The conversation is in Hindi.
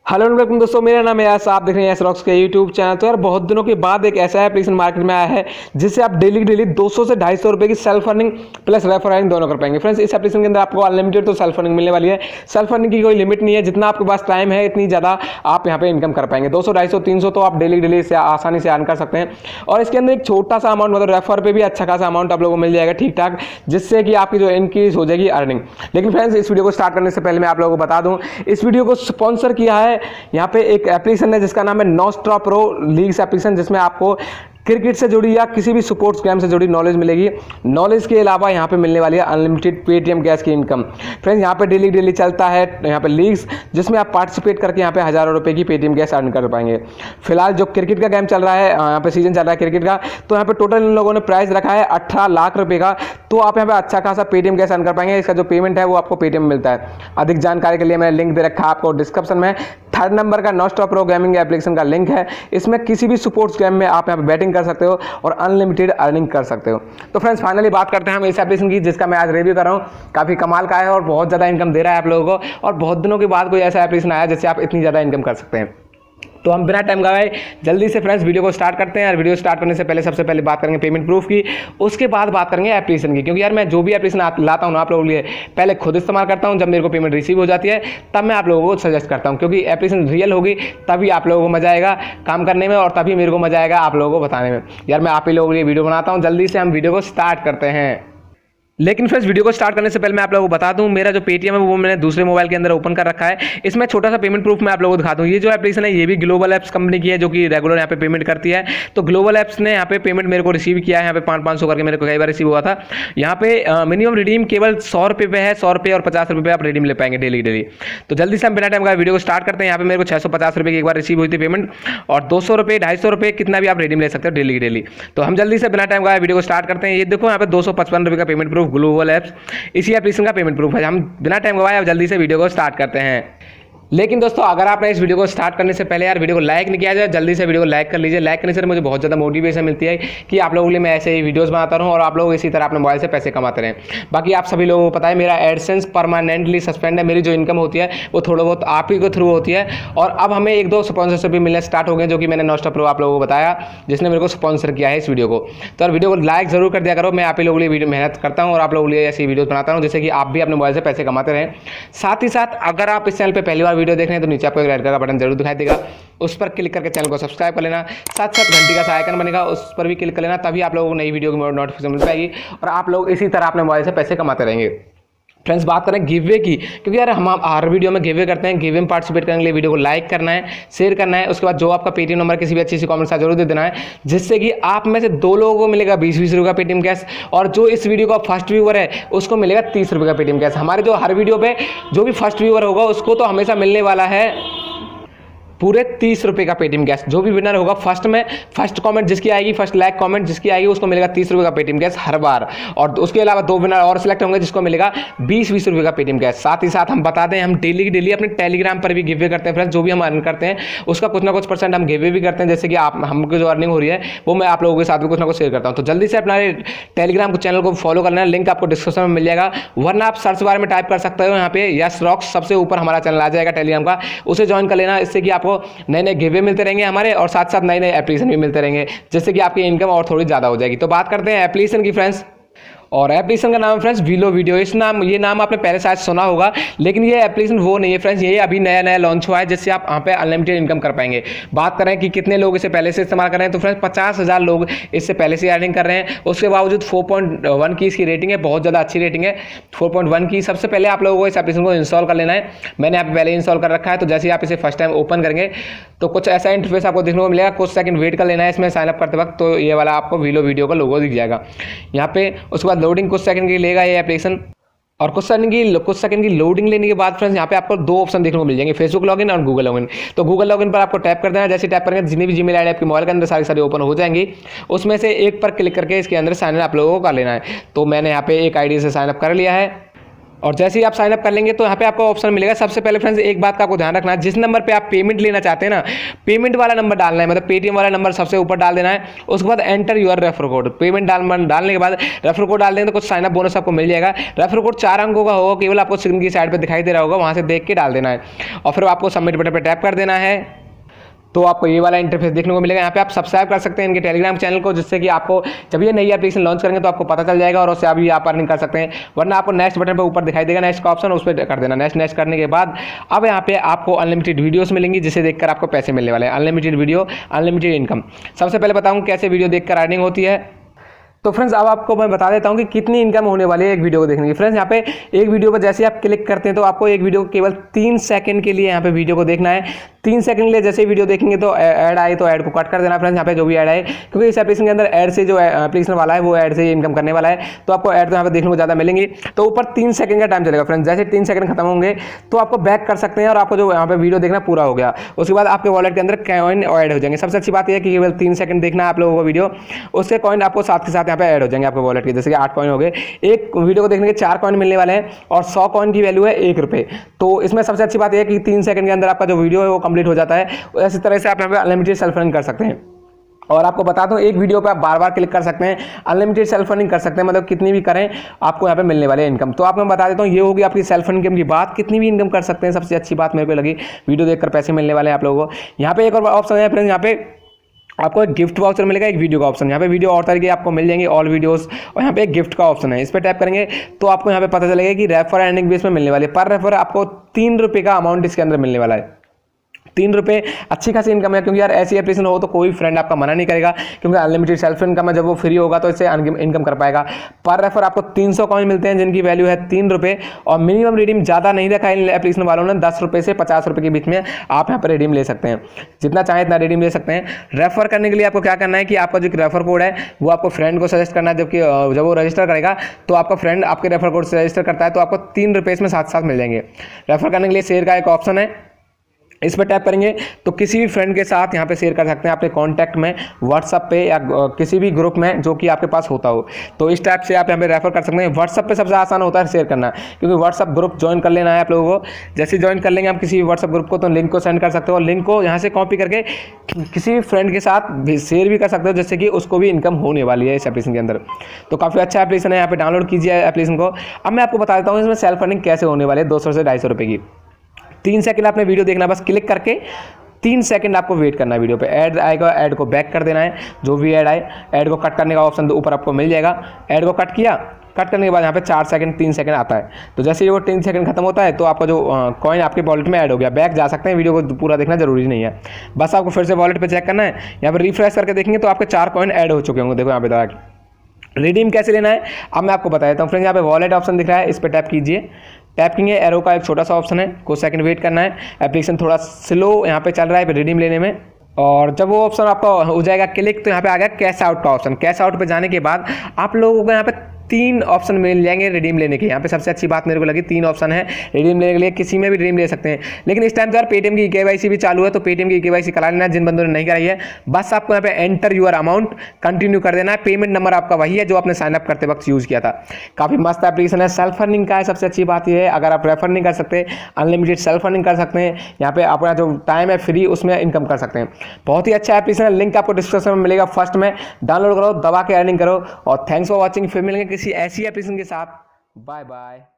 हेलो वेलकम दोस्तों, मेरा नाम है यास। आप देख रहे हैं यास रॉक्स के यूट्यूब चैनल। तो यार बहुत दिनों के बाद एक ऐसा एप्लीकेशन मार्केट में आया है जिससे आप डेली 200 से 250 रुपए की self earning plus refer earning दोनों कर पाएंगे। फ्रेंड्स, इस एप्लीकेशन के अंदर आपको अनलिमिटेड तो सेल्फ अर्निंग मिलने वाली है। सेल्फ अर्निंग की कोई लिमिट नहीं है, जितना आपके पास टाइम है इतनी ज़्यादा आप यहाँ पे इनकम कर पाएंगे। 200, 250, 300 तो आप डेली से आसानी से अर्न कर सकते हैं। और इसके अंदर एक छोटा सा अमाउंट मतलब रेफर पे भी अच्छा खासा अमाउंट आप लोगों को मिल जाएगा ठीक ठाक, जिससे कि आपकी जो इंक्रीज हो जाएगी अर्निंग। लेकिन फ्रेंड्स, इस वीडियो को स्टार्ट करने से पहले मैं आप लोगों को बता दूं, इस वीडियो को स्पॉन्सर किया है यहाँ पे एक एप्लीकेशन है जिसका नाम है नॉस्ट्रा प्रो लीग्स एप्लीकेशन, जिसमें आपको क्रिकेट से जुड़ी या किसी भी स्पोर्ट्स गेम से जुड़ी नॉलेज मिलेगी। नॉलेज के अलावा यहाँ पे मिलने वाली है अनलिमिटेड पेटीएम कैश की इनकम। फ्रेंड्स, यहाँ पे डेली चलता है यहाँ पे लीग्स, जिसमें आप पार्टिसिपेट करके यहाँ पे हज़ारों रुपए की पेटीएम कैश अर्न कर पाएंगे। फिलहाल जो क्रिकेट का गेम चल रहा है, यहाँ पे सीजन चल रहा है क्रिकेट का, तो यहाँ पे टोटल इन लोगों ने प्राइस रखा है 18 लाख रुपए का। तो आप यहाँ पे अच्छा खासा पेटीएम कैश अर्न कर पाएंगे। इसका जो पेमेंट है वो आपको पेटीएम में मिलता है। अधिक जानकारी के लिए मैंने लिंक दे रखा है आपको डिस्क्रिप्शन में। 3rd नंबर का नॉस्ट्रा प्रो गेमिंग एप्लीकेशन का लिंक है। इसमें किसी भी स्पोर्ट्स गेम में आप यहाँ पे बैटिंग कर सकते हो और अनलिमिटेड अर्निंग कर सकते हो। तो फ्रेंड्स, फाइनली बात करते हैं हम इस एप्लीकेशन की, जिसका मैं आज रिव्यू कर रहा हूँ। काफ़ी कमाल का है और बहुत ज़्यादा इनकम दे रहा है आप लोगों को, और बहुत दिनों के बाद कोई ऐसा एप्लीकेशन आया जिससे आप इतनी ज़्यादा इनकम कर सकते हैं। तो हम बिना टाइम गवाए जल्दी से फ्रेंड्स वीडियो को स्टार्ट करते हैं। और वीडियो स्टार्ट करने से पहले सबसे पहले बात करेंगे पेमेंट प्रूफ की, उसके बाद बात करेंगे एप्लीकेशन की। क्योंकि यार मैं जो भी एप्लीकेशन लाता हूँ आप लोगों के लिए पहले खुद इस्तेमाल करता हूँ, जब मेरे को पेमेंट रिसीव हो जाती है तब मैं आप लोगों को सजेस्ट करता हूँ। क्योंकि एप्लीकेशन रियल होगी तभी आप लोगों को मजा आएगा काम करने में, और तभी मेरे को मजा आएगा आप लोगों को बताने में। यार मैं आप ही लोगों के लिए वीडियो बनाता हूँ। जल्दी से हम वीडियो को स्टार्ट करते हैं। लेकिन फ्रेंड्स, वीडियो को स्टार्ट करने से पहले मैं आप लोगों को बता दूं, मेरा जो पेटीएम है वो मैंने दूसरे मोबाइल के अंदर ओपन कर रखा है। इसमें छोटा सा पेमेंट प्रूफ मैं आप लोगों को दिखाता हूं। ये जो एप्लीकेशन है ये भी ग्लोबल एप्स कंपनी की है, जो कि रेगुलर यहाँ पे पेमेंट करती है। तो ग्लोबल एप्स ने यहाँ पे पेमेंट मेरे को रिसीव किया है। यहाँ पे 500 करके मेरे को कई बार रिसीव हुआ था। यहाँ पे मिनिमम रिडीम केवल 100 रुपये पे है। 100 रुपये और 50 रुपये आप रिडीम ले पाएंगे डेली। तो जल्दी से हम बिना टाइम का वीडियो को स्टार्ट करते हैं। यहाँ पे मेरे को 650 रुपये की एक बार रिसीव हुई थी पेमेंट, और 200 रुपये, 250 रुपये कितना भी आप रिडीम ले सकते हो डेली। तो हम जल्दी से बिना टाइम का वीडियो को स्टार्ट करते हैं। ये देखो यहाँ पे 255 रुपये का पेमेंट प्रूफ ग्लोबल एप्स, इसी एप्लीकेशन का पेमेंट प्रूफ है। हम बिना टाइम गवाए अब जल्दी से वीडियो को स्टार्ट करते हैं। लेकिन दोस्तों, अगर आपने इस वीडियो को स्टार्ट करने से पहले यार वीडियो को लाइक नहीं किया जाए, जल्दी से वीडियो को लाइक कर लीजिए। लाइक करने से मुझे बहुत ज़्यादा मोटिवेशन मिलती है कि आप लोगों के लिए मैं ऐसे ही वीडियोस बनाता रहूं और आप लोग इसी तरह अपने मोबाइल से पैसे कमाते रहें। बाकी आप सभी लोगों को पता है मेरा एडसेंस परमानेंटली सस्पेंड है। मेरी जो इनकम होती है वो थोड़ा बहुत आप ही के थ्रू होती है, और अब हमें 1-2 स्पॉन्सरशिप भी मिलने स्टार्ट हो गए, जो कि मैंने नॉस्ट्रा प्रो आप लोगों को बताया, जिसने मेरे को स्पॉन्सर किया है इस वीडियो को। तो यार वीडियो को लाइक जरूर कर दिया करो। मैं आप ही लोगों के लिए वीडियो मेहनत करता हूँ और आप लोगों के लिए ऐसी वीडियोस बनाता हूँ जिससे कि आप भी अपने मोबाइल से पैसे कमाते रहें। साथ ही साथ अगर आप इस चैनल पर पहली बार वीडियो देख रहे हैं तो नीचे आपको रेड कलर का बटन जरूर दिखाई देगा, उस पर क्लिक करके चैनल को सब्सक्राइब कर लेना। साथ साथ घंटी का सा आइकन बनेगा, उस पर भी क्लिक कर लेना, तभी आप लोगों को नई वीडियो की नोटिफिकेशन मिल पाएगी और आप लोग इसी तरह अपने मोबाइल से पैसे कमाते रहेंगे। फ्रेंड्स, बात करें गिववे की, क्योंकि यार हम हर वीडियो में गिववे करते हैं। गिववे में पार्टिसिपेट करने के लिए वीडियो को लाइक करना है, शेयर करना है, उसके बाद जो आपका पेटीएम नंबर किसी भी अच्छी सी कमेंट साथ जरूर दे देना है, जिससे कि आप में से 2 लोगों को मिलेगा 20-20 रुपये का पेटीएम कैश, और जो इस वीडियो का फर्स्ट व्यूअर है उसको मिलेगा 30 रुपये का पेटीएम कैश। हमारे जो हर वीडियो पे जो भी फर्स्ट व्यूअर होगा उसको तो हमेशा मिलने वाला है पूरे 30 रुपये का पेटीएम कैश। जो भी विनर होगा फर्स्ट में, फर्स्ट कमेंट जिसकी आएगी, फर्स्ट लाइक कमेंट जिसकी आएगी, उसको मिलेगा 30 रुपये का पेटीएम कैश हर बार। और उसके अलावा 2 विनर और सिलेक्ट होंगे जिसको मिलेगा 20-20 रुपये का पेटीएम कैश। साथ ही साथ हम बता दें, हम डेली अपने टेलीग्राम पर भी गिवे करते हैं। फ्रेंड्स, जो भी हम अर्न करते हैं उसका कुछ ना कुछ % हम गिवे भी करते हैं, जैसे कि आप हमको जो अर्निंग हो रही है वो मैं आप लोगों के साथ भी कुछ ना कुछ शेयर करता हूँ। तो जल्दी से अपना टेलीग्राम को चैनल को फॉलो करना है, लिंक आपको डिस्क्रिप्शन में मिल जाएगा, वरना आप सर्च बार में टाइप कर सकते हो यहाँ पे यस रॉक्स, सबसे ऊपर हमारा चैनल आ जाएगा टेलीग्राम का, उसे ज्वाइन कर लेना। इससे कि आपको नए गिवे मिलते रहेंगे हमारे, और साथ साथ नए एप्लीकेशन भी मिलते रहेंगे, जिससे कि आपकी इनकम और थोड़ी ज़्यादा हो जाएगी। तो बात करते हैं एप्लीकेशन की फ्रेंड्स, और एप्लीकेशन का नाम है फ्रेंड्स वीलो वीडियो। ये नाम आपने पहले शायद सुना होगा, लेकिन ये एप्लीकेशन वो नहीं है फ्रेंड्स। ये अभी नया लॉन्च हुआ है, जिससे आप यहाँ पे अनलिमिटेड इनकम कर पाएंगे। बात करें कि कितने लोग इसे पहले से इस्तेमाल कर रहे हैं, तो फ्रेंड्स 50,000 लोग इससे पहले से अर्निंग कर रहे हैं। उसके बावजूद 4.1 की इसकी रेटिंग है, बहुत ज़्यादा अच्छी रेटिंग है 4.1 की। सबसे पहले आप लोगों को इस एप्लीकेशन को इंस्टॉल कर लेना है। मैंने यहाँ पे पहले इंस्टॉल कर रखा है। तो जैसे ही आप इसे फर्स्ट टाइम ओपन करेंगे तो कुछ ऐसा इंटरफेस आपको देखने को मिलेगा। कुछ सेकंड वेट कर लेना है इसमें साइनअप करते वक्त, तो ये वाला आपको वीलो वीडियो का लोगो दिख जाएगा यहाँ पे। उसके बाद लोडिंग कुछ सेकंड की लेगा ये एप्लीकेशन, और कुछ सेकंड की लोडिंग लेने के बाद फ्रेंड्स यहाँ पे आपको 2 ऑप्शन देखने को मिल जाएंगे, फेसबुक लॉगिन और गूगल लॉगिन। तो गूगल लॉगिन पर आपको टैप कर देना है। जैसे टैप करेंगे जितनी भी जीमेल आईडी आपके मोबाइल के अंदर सारी ओपन हो जाएंगी, उसमें से एक पर क्लिक करके इसके अंदर साइन इन आप लोगों को कर लेना है। तो मैंने यहाँ पे एक आईडी से साइनअप कर लिया है। और जैसे ही आप साइन अप कर लेंगे तो यहाँ पे आपको ऑप्शन मिलेगा। सबसे पहले फ्रेंड्स एक बात का आपको ध्यान रखना है, जिस नंबर पे आप पेमेंट लेना चाहते हैं ना, पेमेंट वाला नंबर डालना है, मतलब पेटीएम वाला नंबर सबसे ऊपर डाल देना है। उसके बाद enter your refer code, payment डालने के बाद रेफर कोड डाल देंगे तो कुछ साइन अप बोनस आपको मिल जाएगा। रेफर कोड 4 अंकों का होगा, केवल आपको स्क्रीन की साइड पर दिखाई दे रहा होगा, वहाँ से देख के डाल देना है और फिर आपको सबमिट बटन पर टैप कर देना है। तो आपको ये वाला इंटरफेस देखने को मिलेगा। यहाँ पे आप सब्सक्राइब कर सकते हैं इनके टेलीग्राम चैनल को, जिससे कि आपको जब ये नई एप्लीकेशन लॉन्च करेंगे तो आपको पता चल जाएगा और उससे आप भी आप अर्निंग कर सकते हैं। वरना आपको नेक्स्ट बटन पे ऊपर दिखाई देगा नेक्स्ट का ऑप्शन, उस पर कर देना। नेक्स्ट करने के बाद अब यहाँ पे आपको अनलिमिटेड वीडियोस मिलेंगी, जिसे देखकर आपको पैसे मिलने वाले हैं। Unlimited video, unlimited income. सबसे पहले बताऊँ कैसे वीडियो देखकर अर्निंग होती है। तो फ्रेंड्स अब आपको मैं बता देता हूँ कि कितनी इनकम होने वाली है एक वीडियो को देखने की। फ्रेंड्स यहाँ पे एक वीडियो पर जैसे आप क्लिक करते हैं तो आपको एक वीडियो को केवल 3 सेकंड के लिए यहाँ पे वीडियो को देखना है। 3 सेकंड के लिए जैसे ही वीडियो देखेंगे तो ऐड आए तो ऐड को कट कर देना फ्रेंड्स, यहाँ पे जो भी ऐड आए, क्योंकि इस एप्लीकेशन के अंदर ऐड से जो एप्लीकेशन वाला है वो ऐड से इनकम करने वाला है, तो आपको ऐड तो यहाँ पे देखने को ज़्यादा मिलेंगी। तो ऊपर 3 सेकंड का टाइम चलेगा फ्रेंड्स। जैसे 3 सेकंड खत्म होंगे तो आपको बैक कर सकते हैं और आपको जो यहाँ पे वीडियो देखना पूरा हो गया, उसके बाद आपके वॉलेट के अंदर कॉइन ऐड हो जाएंगे। सबसे अच्छी बात यह है कि केवल 3 सेकंड देखना है आप लोगों को वीडियो, उसके कॉइन आपको साथ के साथ यहाँ पे ऐड हो जाएंगे आपके वॉलेट के। जैसे कि 8 कॉइन हो गए, एक वीडियो को देखने के 4 कॉइन मिलने वाले हैं और 100 कॉइन की वैल्यू है 1 रुपये। तो इसमें सबसे अच्छी बात यह है कि 3 सेकंड के अंदर आपका जो वीडियो है वो कंप्लीट हो जाता है। इसी तरह से आप यहाँ पे अनलिमिटेड सेल्फ अर्निंग कर सकते हैं। और आपको बता दूं एक वीडियो पे आप बार बार क्लिक कर सकते हैं, अनलिमिटेड सेल्फ अर्निंग कर सकते हैं, मतलब कितनी भी करें आपको यहाँ पे मिलने वाले इनकम। तो आपको मैं बता देता हूँ, ये होगी आपकी सेल्फ इनकम की बात, कितनी भी इनकम कर सकते हैं। सबसे अच्छी बात मेरे को लगी, वीडियो देखकर पैसे मिलने वाले हैं आप लोगों को। यहाँ पे एक और ऑप्शन है फ्रेंड्स, यहाँ पे आपको एक गिफ्ट वाउचर मिलेगा, एक वीडियो का ऑप्शन। यहाँ पे वीडियो और तरीके आपको मिल जाएंगे, ऑल वीडियोस, और यहाँ पे एक गिफ्ट का ऑप्शन है। इस पर टैप करेंगे तो आपको यहाँ पे पता चलेगा कि रेफर अर्निंग बेस में मिलने वाली है। पर रेफर आपको 3 रुपये का अमाउंट इसके अंदर मिलने वाला है। 3 रुपये अच्छी खासी इनकम है, क्योंकि यार ऐसी एप्लीकेशन हो तो कोई फ्रेंड आपका मना नहीं करेगा, क्योंकि अनलिमिटेड सेल्फ इनकम है। जब वो फ्री होगा तो इससे इनकम कर पाएगा। पर रेफर आपको 300 कॉइन मिलते हैं, जिनकी वैल्यू है 3 रुपये, और मिनिमम रिडीम ज़्यादा नहीं रखा है इन एप्लीकेशन वालों ने, 10 रुपये से 50 रुपये के बीच में आप यहाँ पर रिडीम ले सकते हैं। जितना चाहें इतना रिडीम ले सकते हैं। रेफर करने के लिए आपको क्या करना है कि आपका जो रेफर कोड है वो आपको फ्रेंड को सजेस्ट करना है, जबकि जब वो रजिस्टर करेगा तो आपका फ्रेंड आपके रेफर कोड से रजिस्टर करता है तो आपको 3 रुपये इसमें साथ साथ मिल जाएंगे। रेफर करने के लिए शेयर का एक ऑप्शन है, इस पर टैप करेंगे तो किसी भी फ्रेंड के साथ यहाँ पे शेयर कर सकते हैं, अपने कॉन्टैक्ट में, व्हाट्सअप पे या किसी भी ग्रुप में जो कि आपके पास होता हो। तो इस टाइप से आप यहाँ पे रेफर कर सकते हैं। व्हाट्सअप पे सबसे आसान होता है शेयर करना, क्योंकि व्हाट्सअप ग्रुप ज्वाइन कर लेना है आप लोगों को। जैसे ज्वाइन कर लेंगे आप किसी भी व्हाट्सअप ग्रुप को, तो लिंक को सेंड कर सकते हो और लिंक को यहाँ से कॉपी करके किसी भी फ्रेंड के साथ भी शेयर भी कर सकते हो, जिससे कि उसको भी इनकम होने वाली है इस एप्लीकेशन के अंदर। तो काफ़ी अच्छा एप्लीकेशन है, यहाँ पे डाउनलोड कीजिए एप्लीकेशन को। अब मैं आपको बता देता हूँ इसमें सेल्फ अर्निंग कैसे होने वाले है 200 से 250 रुपये की। 3 सेकंड आपने वीडियो देखना, बस क्लिक करके 3 सेकंड आपको वेट करना है। वीडियो पे ऐड आएगा, ऐड को बैक कर देना है। जो भी ऐड आए, ऐड को कट करने का ऑप्शन ऊपर आपको मिल जाएगा। ऐड को कट किया, कट करने के बाद यहाँ पे 4 सेकंड 3 सेकंड आता है। तो जैसे ही वो 3 सेकंड खत्म होता है तो आपका जो कॉइन आपके वॉलेट में ऐड हो गया। बैक जा सकते हैं, वीडियो को पूरा देखना जरूरी नहीं है। बस आपको फिर से वॉलेट पर चेक करना है। यहाँ पर रिफ्रेश करके देखेंगे तो आपके 4 कॉइन ऐड हो चुके होंगे। देखो यहाँ पे दादा रिडीम कैसे लेना है अब मैं आपको बता देता हूँ। फ्रेंड्स यहाँ पे वॉलेट ऑप्शन दिख रहा है, इस पर टैप कीजिए। टैप किए, एरो का एक छोटा सा ऑप्शन है, कुछ सेकंड वेट करना है। एप्लीकेशन थोड़ा स्लो यहाँ पे चल रहा है रिडीम लेने में। और जब वो ऑप्शन आपका हो जाएगा क्लिक तो यहाँ पे आ गया कैश आउट का ऑप्शन। कैश आउट पे जाने के बाद आप लोगों को यहाँ पे 3 ऑप्शन मिल जाएंगे रिडीम लेने के। यहाँ पे सबसे अच्छी बात मेरे को लगी, 3 ऑप्शन है रिडीम लेने के लिए। किसी में भी रिडीम ले सकते हैं, लेकिन इस टाइम तो यार पेटीएम की केवाईसी भी चालू है, तो पेटीएम की केवाईसी करा लेना जिन बंदों ने नहीं कराई है। बस आपको यहाँ पे एंटर यूर अमाउंट कंटिन्यू कर देना है। पेमेंट नंबर आपका वही है जो आपने साइन अप करते वक्त यूज़ किया था। काफ़ी मस्त एप्लीकेशन है, सेल्फ अर्निंग का है। सबसे अच्छी बात यह है, अगर आप रेफर नहीं कर सकते, अनलिमिटेड सेल्फ अर्निंग कर सकते हैं। यहाँ पे अपना जो टाइम है फ्री, उसमें इनकम कर सकते हैं। बहुत ही अच्छा एप्लीकेशन है, लिंक आपको डिस्क्रिप्शन में मिलेगा। फर्स्ट में डाउनलोड करो, दबा के अर्निंग करो। और थैंक्स फॉर वॉचिंग। फिर मिलेंगे किसी ऐसी एप्लीकेशन के साथ। Bye bye.